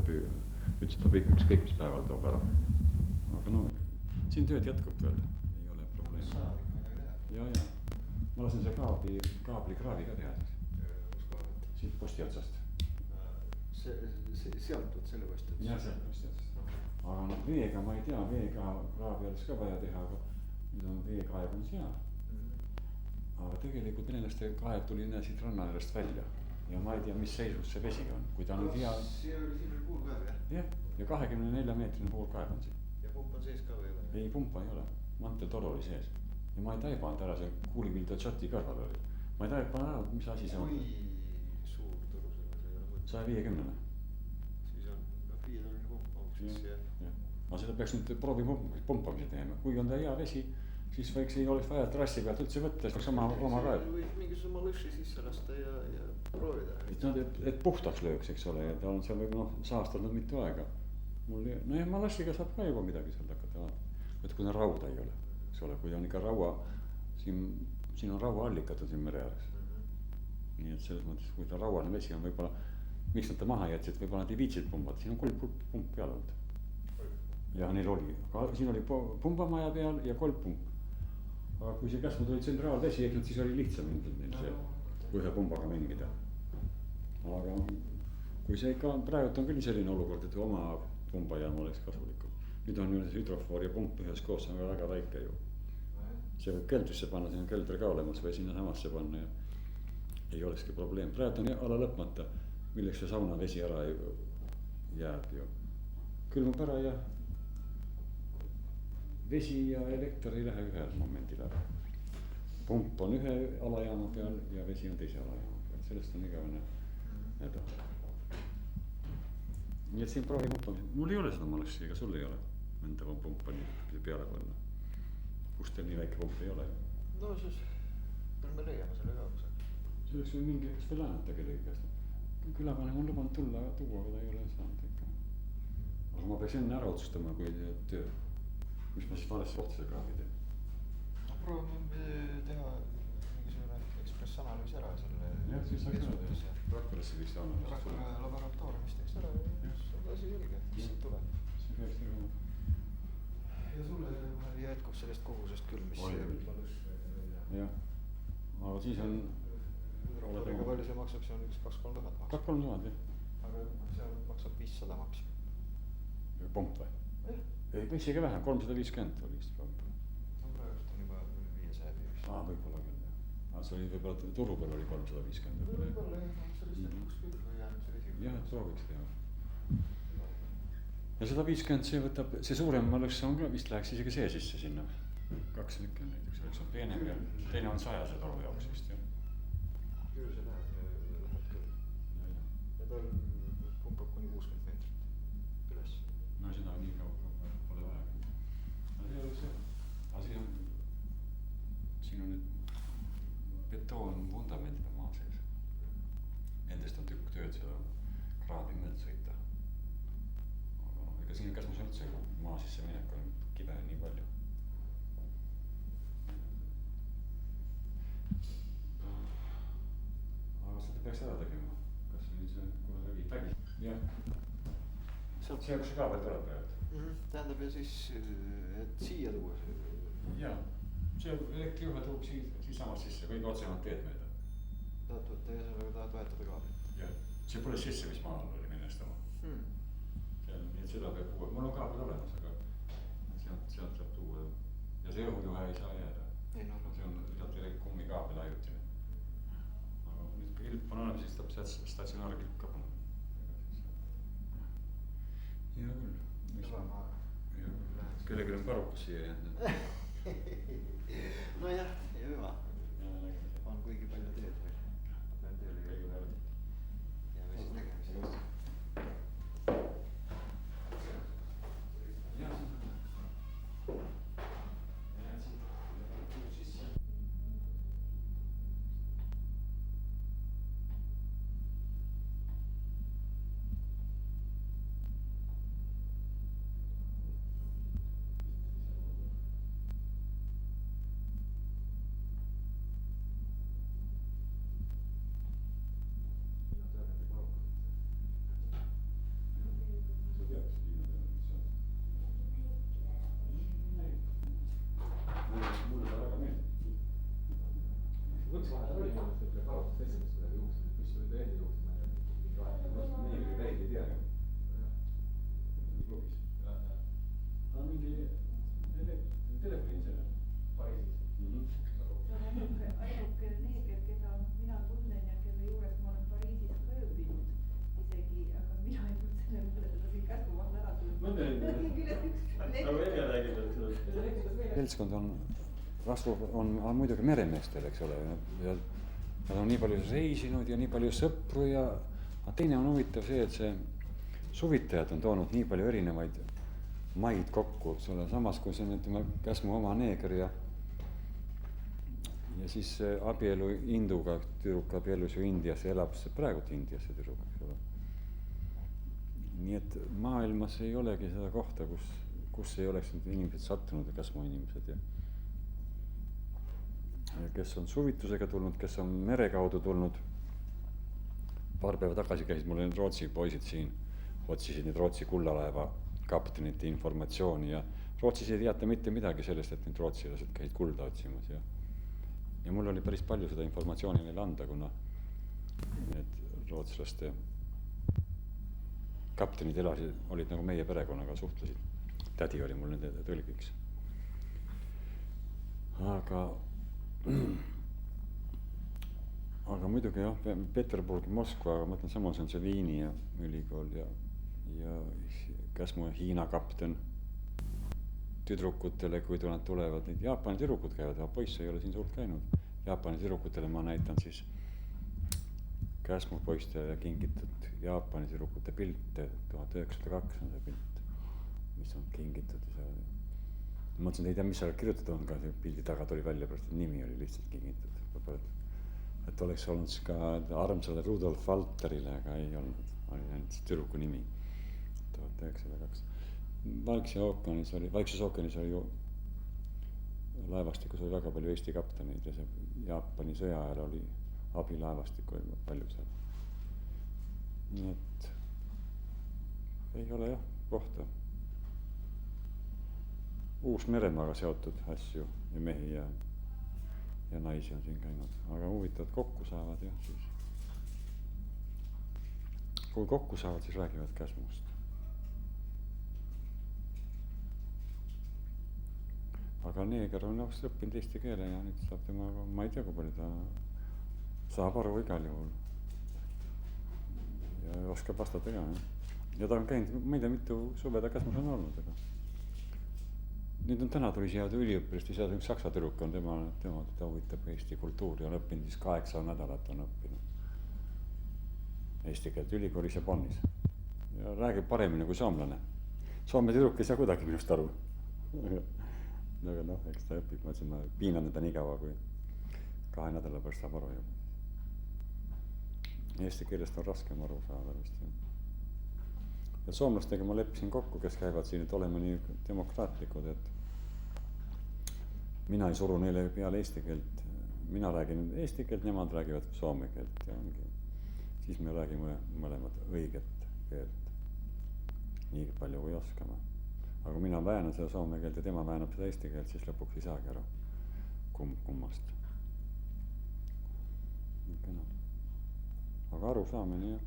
ütles, et ta ükskõik mis päeval toob ära. Aga no siin tööd jätkub veel, ei ole probleemi. Saab ikka midagi teha. Ja. Ma lasen see kaabli kraavi ka teha siis. Siit posti otsast. Sealt võt selle posti otsast? Jah, sealt posti otsast. Aga no veega ma ei tea, veega kraavi oleks ka vaja teha, aga nüüd on veekaev on seal. Aga tegelikult venelaste kaev tuli siit rannaäärest välja ja ma ei tea, mis seisus see vesi on, kui ta on hea. Siin oli puurkaev, jah? Jah, ja 24 meetrine puurkaev on siin. Ja pump on sees ka või? Ei, pumpa ei ole, manteltoru oli sees ja ma ei taibanud ära, see kuulipilda tšati kõrval oli. Ma ei taibanud ära, mis asi see on. Kui suur toru selles ei ole mõttes? 150. Siis on 5-tolline pump aukseks, jah. Aga seda peaks nüüd proovi pumpamise tegema, kui on ta hea vesi, siis võiks ei oleks vaja trassi pealt üldse võtta, siis võiks oma kaev. Võib mingisugune lõssi sisse lasta ja proovida. Et puhtaks lööks, eks ole, ja ta on seal võib saastanud mitu aega. No ja ma lassiga saab ka juba midagi seal hakata vaatama. Et kui on rauda ei ole, eks ole, kui on ikka raua, siin on rauaallikad on siin mere ääres. Nii et selles mõttes, kui ta rauane vesi on võib-olla, miks nad ta maha jätsid, võib-olla nad ei viitsid pumbata, siin on 3 pump peal olnud. Ja neil oli, siin oli pumbamaja peal ja 3 pump. Aga kui see käsmu tuli tsentraalvesi, siis oli lihtsam ilmselt neil see, kui ühe pumbaga mängida. Aga kui see ikka praegu on küll selline olukord, et oma pumbajaam oleks kasulikum. Nüüd on ju hüdrofoor ja pump ühes koos, on väga väike ju. See võib keldrisse panna, siin on keldri ka olemas või sinna samasse panna ja ei olekski probleem. Praegu on ala lõpmata, milleks see sauna vesi ära jääb ju. Külmub ära ja vesi ja elekter ei lähe ühel momendil ära. Pump on ühe alajaama peal ja vesi on teise alajaama peal, sellest on igavene häda. Nii et siin proovi pumpamist, mul ei ole seda malassi, ega sul ei ole enda pumpa nii peale panna. Kust teil nii väike pump ei ole? No siis küll me leiame selle ka kusagil. See oleks ju mingi, kas veel laenata kellegi käest. Külapanem on lubanud tulla tuua, aga ta ei ole saanud ikka. Aga ma peaks enne ära otsustama, kui töö. Mis ma siis valesse kohta see kraavi teen? No proovime teha mingisugune ekspressanalüüs ära selle. Jah, siis saaks ära. Rakvarasse võiks analüüs. Rakvara laboratooriumist teeks ära ja see asi selge, mis siit tuleb. See peaks tegema. Ja sulle jätkub sellest kogusest küll, mis valus. Jah, aga siis on. Rakvariga palju see maksab, see on 2-3 tuhat maksab. 2-3 tuhat, jah. Aga seal maksab 500 maksimum. Pomp või? Ei, isegi vähem, 350 oli vist pomp. No praegust on juba 500 viimist. Võib-olla küll, jah. Aga see oli võib-olla turu peal oli 350. Võib-olla, sellest jätkuks küll või järgmise vesi. Jah, et prooviks teha. Ja 150 see võtab, see suurem malus on ka vist läheks isegi see sisse sinna. 2 lükka näiteks, oleks on peenem ja teine on 100 toru jaoks vist, jah. Küll see läheb küll. Ja tal pumpab kuni 60 meetrit üles. No seda nii kaua pole vaja. Aga see ei ole see. Aga siin on nüüd betoon vundamendid on maa sees. Nendest on tükk tööd seda kraavi mööda sõita. Aga ega siin käsmus üldse maa sisse minek on kive nii palju. Aga seda peaks ära tegema. Kas nüüd see kohe läbi pägi? Jah. See üks ka veel tuleb praegu. Tähendab ja siis, et siia tuua see? Jaa, see elektrijuhe tuub siis samas sisse, kõige otsemalt teed mööda. Tahad võtta ja sellega tahad vahetada kaablit? Jah, see pole sisse, mis maa all oli millest oma. Nii et seda peab tuua, mul on kaabel olemas, aga sealt saab tuua. Ja see õhujuhe ei saa jääda. See on sealt kummikaabel ajutine. Aga nüüd kilp on olemas, siis tahab sealt statsionaarkilp ka panna. Hea küll. Kellelgi on karukas siia jäänud. No jah, hüva. On kuigi palju teed veel. Pean tööle käima. Ja me siis nägemiseks. üks vahepeal oli minu meelest võib-olla karutas esimest midagi juhused, mis või tõesti juhused, ma ei tea, mingi vahepeal. Neegri väid ei tea ju. Klubis. Ta on mingi telefoni selle. Pariisis. See on ainuke neeger, keda mina tunnen ja kelle juures ma olen Pariisis ka ööbinud isegi, aga mina ei tulnud selle peale, seda siin käsu vahel ära tulnud. Seltskond on, Rasvu on muidugi meremeestel, eks ole, ja nad on nii palju reisinud ja nii palju sõpru ja teine on huvitav see, et see suvitajad on toonud nii palju erinevaid maid kokku, eks ole, samas kui see on, ütleme, Käsmu oma neeger ja siis abielu hinduga, tüdruk abielus ju Indias ja elab praegult Indias see tüdruk, eks ole. Nii et maailmas ei olegi seda kohta, kus ei oleks need inimesed sattunud ja Käsmu inimesed ja kes on suvitusega tulnud, kes on mere kaudu tulnud. Paar päeva tagasi käisid mul need Rootsi poisid siin, otsisid need Rootsi kullalaeva kaptenite informatsiooni ja Rootsis ei teata mitte midagi sellest, et need rootsilased käid kulda otsimas ja mul oli päris palju seda informatsiooni neile anda, kuna need rootslaste kaptenid elasid, olid nagu meie perekonnaga suhtlesid. Tädi oli mul nende tõlgiks. Aga muidugi jah, Peterburg, Moskva, aga ma mõtlen, samas on see Viini ja ülikool ja Käsmu Hiina kapten tüdrukutele, kui nad tulevad, neid Jaapani tüdrukud käivad, aga poisse ei ole siin suurt käinud. Jaapani tüdrukutele ma näitan siis Käsmu poistele kingitud Jaapani tüdrukute pilte, 1902 on see pilt, mis on kingitud. Ma mõtlesin, et ei tea, mis seal kirjutatud on, ka see pildi taga tuli välja, pärast nimi oli lihtsalt kingitud. Et oleks olnud ka armsale Rudolf Valterile, aga ei olnud, oli ainult tüdruku nimi 1902. Vaikses ookeanis oli ju laevastikus oli väga palju Eesti kapteneid ja see Jaapani sõja ajal oli abilaevastikku palju seal. Nii et ei ole jah kohta. Uus-Meremaaga seotud asju ja mehi ja naisi on siin käinud, aga huvitavad kokku saavad jah siis. Kui kokku saavad, siis räägivad Käsmust. Aga neeger on õppinud eesti keele ja nüüd saab temaga, ma ei tea, kui palju ta saab aru igal juhul. Ja oskab vastata ka. Ja ta on käinud, ma ei tea, mitu suve ta Käsmus on olnud, aga nüüd on täna tuli siia üliõppilist ja seal üks saksa tüdruk on, tema huvitab Eesti kultuuri, on õppinud siis 8 nädalat on õppinud eesti keelt ülikoolis ja Bonnis. Ja räägib paremini kui soomlane. Soome tüdruk ei saa kuidagi minust aru. Aga noh, eks ta õpib, ma ütlesin, ma piinan teda nii kaua, kui 2 nädala pärast saab aru juba. Eesti keelest on raskem aru saada vist. Ja soomlastega ma leppisin kokku, kes käivad siin, et oleme nii demokraatlikud, et mina ei suru neile peale eesti keelt. Mina räägin eesti keelt, nemad räägivad soome keelt ja ongi. Siis me räägime mõlemad õiget keelt. Nii palju kui oskame. Aga kui mina väänän seda soome keelt ja tema väänab seda eesti keelt, siis lõpuks ei saagi aru kummast. Aga aru saamine jah.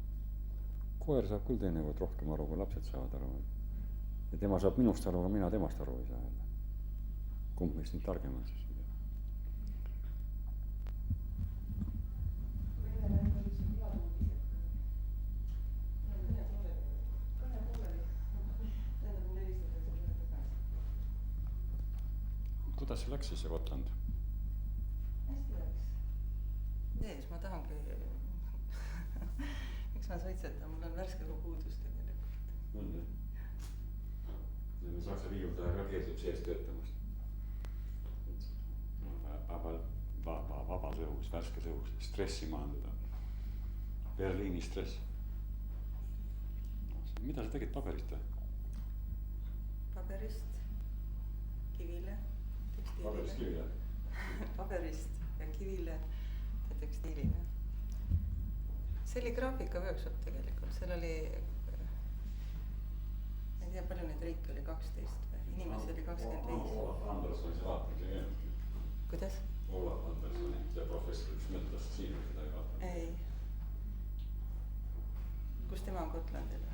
Koer saab küll teinekord rohkem aru, kui lapsed saavad aru. Ja tema saab minust aru, aga mina temast aru ei saa jälle. Kumb meist nüüd targem on siis? Kuidas see läks siis see Gotland? Hästi läks. Tees, ma tahangi miks ma suitsetan, mul on värske puudus tegelikult. On jah? Ja me Saksa viiuldaja ka keeldub sees töötamast. Vabas õhus, värskes õhus, stressi maandada. Berliini stress. Mida sa tegid paberist? Paberist, kivile, tekstiilile. Paberist kivile? Paberist ja kivile ja tekstiilile. See oli graafika workshop tegelikult, seal oli, ma ei tea, palju neid riike oli, 12 või inimesi oli 25. Olaf Andersoni see vaatamise käinud. Kuidas? Olaf Andersoni. see professor üks mõtles siin või seda ei vaata? ei. Kus tema on Gotlandil?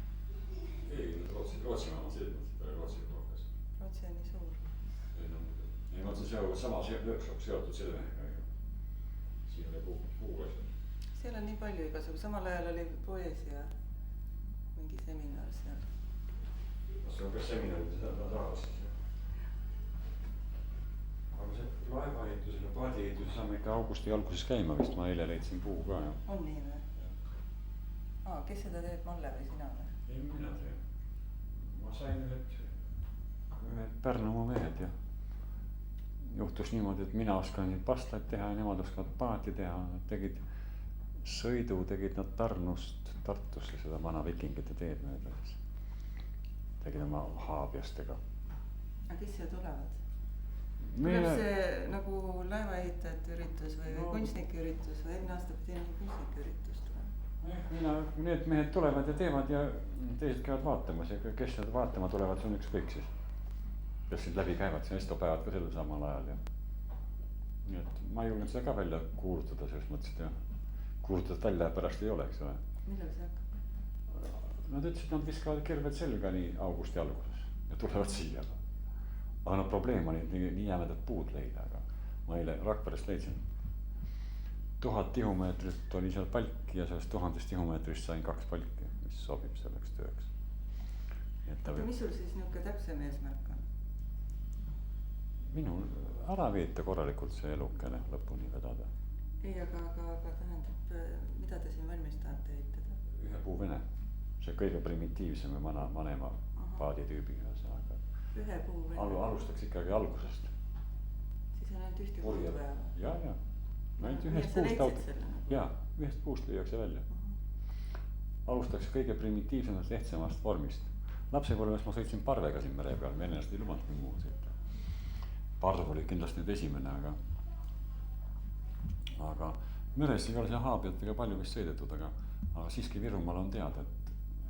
Ei, Rootsi ma silmas, Rootsi professor. Rootsi on nii suur. Ei, ma mõtlen sama workshop seotud selle mehega. Siin oli puu asjad. Seal on nii palju igasugu, samal ajal oli poeesia mingi seminar seal. See on ka seminarid seda taas siis. Aga see laevaehitus ja paadiehitus saame ikka augusti alguses käima vist, ma eile leidsin puu ka. On nii või? Kes seda teeb, Malle või sina või? Ei, mina teen. Ma sain ühed Pärnumaa mehed ja juhtus niimoodi, et mina oskan pastaid teha ja nemad oskavad paati teha. Nad tegid sõidu, tegid nad Tarnust Tartusse seda vana vikingite teed mööda. Tegid oma haabiastega. Aga kes siia tulevad? Tuleb see nagu laevaehitajate üritus või kunstnike üritus või eelmine aasta pidi kunstnike üritus tulema? Need mehed tulevad ja teevad ja teised käivad vaatamas ja kes seda vaatama tulevad, see on ükskõik siis. Kes siin läbi käivad, see Esto päevad ka sellel samal ajal ja. Nii et ma ei julgenud seda ka välja kuulutada, selles mõttes, et kuulutada välja pärast ei ole, eks ole. Millal see hakkab? Nad ütlesid, et nad viskavad kirved selga nii augusti alguses ja tulevad siia. Aga probleem oli nii jämedat puud leida, aga ma eile Rakverest leidsin. 1000 tihumeetrit oli seal palki ja sellest 1000 tihumeetrist sain 2 palki, mis sobib selleks tööks. Aga mis sul siis niisugune täpsem eesmärk on? Minul ära veeta korralikult see elukene lõpuni vedada. Ei, aga tähendab, mida te siin valmis tahate ehitada? Ühe puu vene. See kõige primitiivsem ja vanema paaditüübi ühesõnaga. Ühe puu vene? Alustaks ikkagi algusest. Siis on ainult ühte puud vaja? Ja. Ühest puust lüüakse välja. Alustaks kõige primitiivsemast ehtsamast vormist. Lapsepõlves ma sõitsin parvega siin mere peal, venelast ei lubanud muu sõita. Parv oli kindlasti nüüd esimene, aga meres ei ole see haabiatega palju vist sõidetud, aga siiski Virumaal on teada,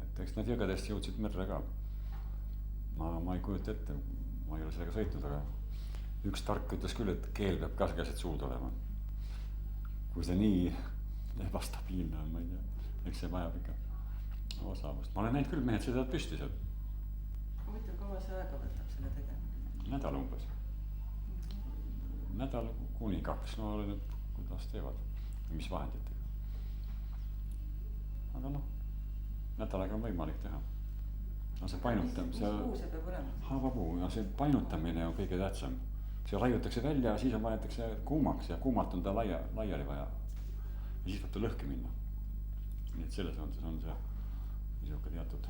et eks need jõgedest jõudsid merre ka. Ma ei kujuta ette, ma ei ole sellega sõitnud, aga üks tark ütles küll, et keel peab ka keset suud olema. Kui see nii ebastabiilne on, ma ei tea, eks see vajab ikka osavust. Ma olen näinud küll, mehed sõidavad püsti seal. Huvitav, kaua see aega võtab selle tegemine? Nädal umbes. Nädal kuni 2, no oleneb, kuidas teevad ja mis vahenditega. Aga nädalaga on võimalik teha. No see painutamine, mis puu see peab olema? Haavapuu, ja see painutamine on kõige tähtsam. See raiutakse välja ja siis on vajatakse kuumaks ja kuumalt on ta laiali vaja. Ja siis võtta lõhki minna. Nii et selles on see niisugune teatud.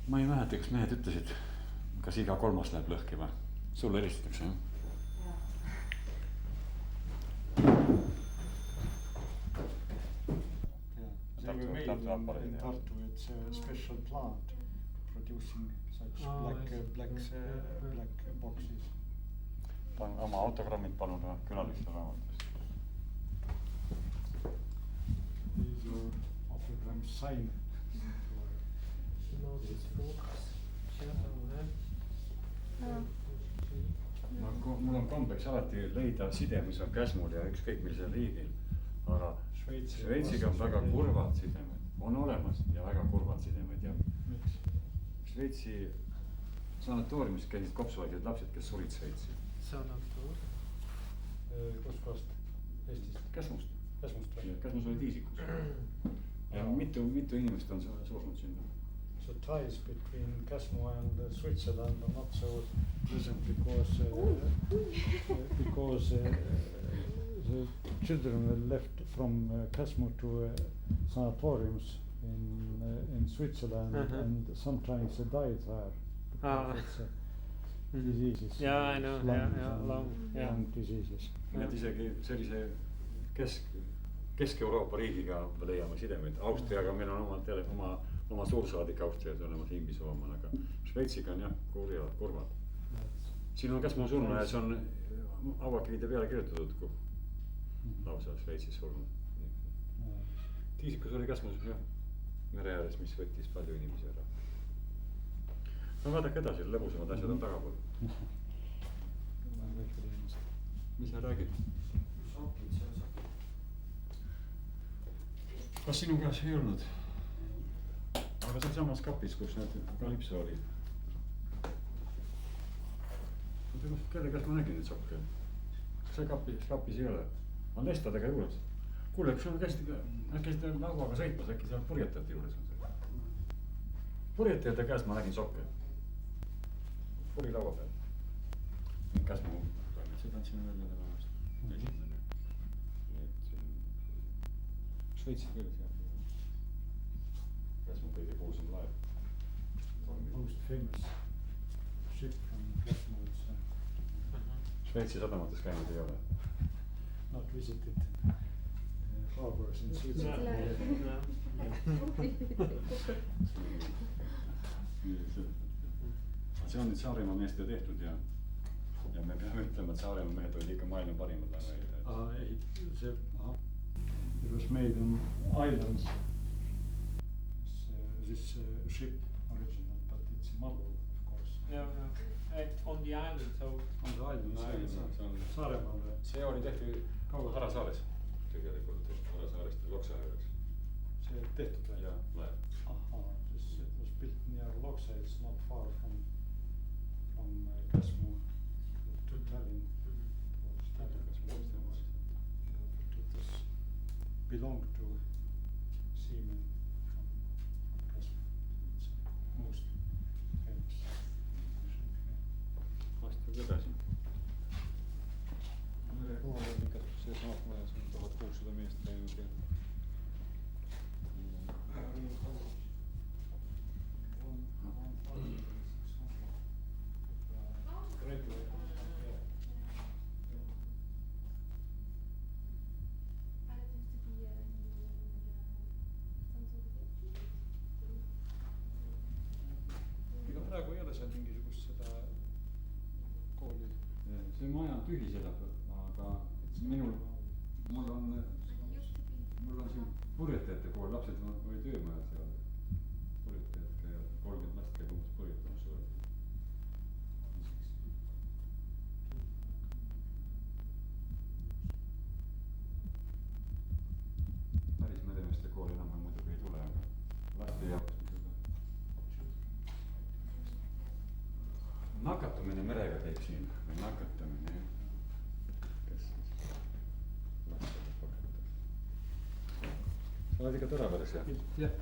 Ma ei mäleta, kas mehed ütlesid, kas iga 3 läheb lõhki või? Sulle helistatakse, jah? In Tartu, it's a special plant producing such black boxes. Panen oma autogrammid palun külaliste raamatust. These are autogram sign. Mul on kombeks alati leida side, mis on Käsmul ja ükskõik millisel riigil, aga Šveitsiga on väga kurvad sidemed, on olemas ja väga kurvad sidemed ja Šveitsi sanatooriumis käisid kopsuvaiged lapsed, kes surid Šveitsi. Sanatoor? Kus kohast? Eestist? Käsmust. Käsmust või? Käsmus oli Tiisikus. Ja mitu inimest on surnud sinna. So ties between Käsmu and Switzerland are not so pleasant because the children were left from Käsmu to sanatoriums in Switzerland and sometimes they died there because it's diseases. Yeah, I know. Lung diseases. Need isegi sellise Kesk-Euroopa riigiga leiame sidemeid. Austriaga meil on oma suursaadik Austrias olemas Ingi-Soomal, aga Šveitsiga on jah kurvad. Siin on Käsmu surnu ja see on avakivide peale kirjutatud, kui lausa Šveitsis surnud. Tiisikus oli Käsmus jah, mere ääres, mis võttis palju inimesi ära. No vaadake edasi, lõbusamad asjad on tagapool. mis sa räägid? šokid, see on šokid. kas sinu käes ei olnud? aga sealsamas kapis, kus need kalipso olid. kelle käest ma nägin neid sokke? kas see kapis ei ole? on lestadega juures. kuule, kas sul käisid lauaga sõitmas, äkki seal purjetajate juures on see? purjetajate käest ma nägin sokke. purilaua peal. Käsmu toimetused andsin välja täna aasta. esimene. nii et see on Šveitsi küll seal. Käsmu kõige kuulsam laev. Most famous ship from Käsmu is Šveitsi sadamates käinud ei ole. not visited harbors in Switzerland. see on nüüd Saaremaa meeste tehtud ja me peame ütlema, et Saaremaa mehed olid ikka maailma parimad laevaehitajad. It was made on islands. This ship original, but it's a model, of course. Yeah, on the island, so On the island, Saaremaal või? see oli tehtud kaua Harasaares, tegelikult Harasaarest ja Loksa juures. See tehtud või? ja laev. Ahhaa, this it was built near Loksa, it's not far from Käsmu to Tallinn. Towards Tallinn. It was belonged to seamen from Käsmu. It's most famous ship. Astuge edasi. merekool on ikka sealsamas majas on 1600 meest käinud ja. ega praegu ei ole seal mingisugust seda kooli. see maja on tühi seda, aga mul on siin purjetajate kool, lapsed oli töömaja seal. purjetajad käivad, 30 last käib umbes purjetamas suvel. päris meremeeste kool enam muidugi ei tule, aga laste jaoks on seda. nakatumine merega käib siin või nakatamine jah. kes siis lastele pakutakse. sa oled ikka Tõraveres jah? jah.